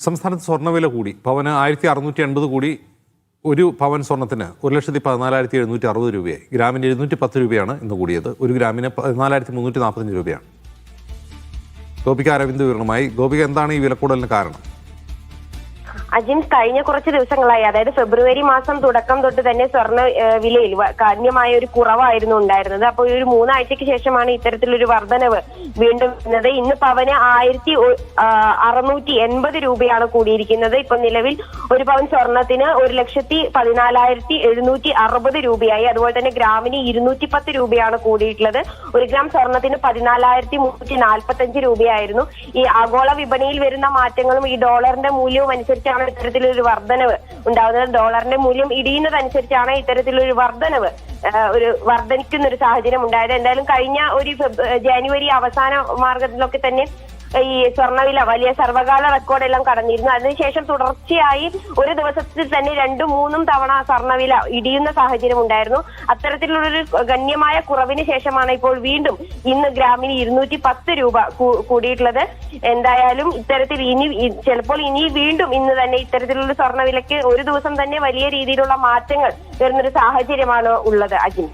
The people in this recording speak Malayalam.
സംസ്ഥാനത്ത് സ്വർണ്ണവില കൂടി. പവന് 1680 കൂടി. ഒരു പവൻ സ്വർണ്ണത്തിന് 1,14,760 രൂപയായി. ഗ്രാമിന് 210 രൂപയാണ് ഇന്ന് കൂടിയത്. ഒരു ഗ്രാമിന് 14,345 രൂപയാണ്. ഗോപിക അരവിന്ദ് വിവരണമായി. ഗോപിക, എന്താണ് ഈ വിലക്കൂടലിന് കാരണം? അജിൻ, കഴിഞ്ഞ കുറച്ച് ദിവസങ്ങളായി, അതായത് ഫെബ്രുവരി മാസം തുടക്കം തൊട്ട് തന്നെ സ്വർണ്ണ വിലയിൽ ഗണ്യമായ ഒരു കുറവായിരുന്നു ഉണ്ടായിരുന്നത്. അപ്പോൾ ഒരു 3 ആഴ്ചയ്ക്ക് ശേഷമാണ് ഇത്തരത്തിലൊരു വർധനവ് വീണ്ടും വരുന്നത്. ഇന്ന് പവന് 1680 രൂപയാണ് കൂടിയിരിക്കുന്നത്. ഇപ്പൊ നിലവിൽ ഒരു പവൻ സ്വർണത്തിന് 1,14,760 രൂപയായി. അതുപോലെ തന്നെ ഗ്രാമിന് 210 രൂപയാണ് കൂടിയിട്ടുള്ളത്. ഒരു ഗ്രാം സ്വർണത്തിന് 14,345 രൂപയായിരുന്നു. ഈ ആഗോള വിപണിയിൽ വരുന്ന മാറ്റങ്ങളും ഈ ഡോളറിന്റെ മൂല്യവും അനുസരിച്ചാണ് ഇത്തരത്തിലൊരു വർധനവ് ഉണ്ടാകുന്നത്. ഡോളറിന്റെ മൂല്യം ഇടിയുന്നതനുസരിച്ചാണ് ഇത്തരത്തിലൊരു വർധനിക്കുന്ന ഒരു സാഹചര്യം ഉണ്ടായത്. എന്തായാലും കഴിഞ്ഞ ഒരു ജാനുവരി അവസാന മാർഗത്തിലൊക്കെ തന്നെ ഈ സ്വർണ്ണവില വലിയ സർവകാല റെക്കോർഡെല്ലാം കടന്നിരുന്നു. അതിനുശേഷം തുടർച്ചയായി ഒരു ദിവസത്തിൽ തന്നെ 2-3 തവണ സ്വർണ്ണവില ഇടിയുന്ന സാഹചര്യം ഉണ്ടായിരുന്നു. അത്തരത്തിലുള്ളൊരു ഗണ്യമായ കുറവിന് ശേഷമാണ് ഇപ്പോൾ വീണ്ടും ഇന്ന് ഗ്രാമിന് 210 രൂപ കൂടിയിട്ടുള്ളത്. എന്തായാലും ഇത്തരത്തിൽ ചിലപ്പോൾ ഇനി വീണ്ടും ഇന്ന് തന്നെ ഇത്തരത്തിലുള്ള സ്വർണ്ണവിലയ്ക്ക് ഒരു ദിവസം തന്നെ വലിയ രീതിയിലുള്ള മാറ്റങ്ങൾ വരുന്നൊരു സാഹചര്യമാണ് ഉള്ളത്. അജിൻ.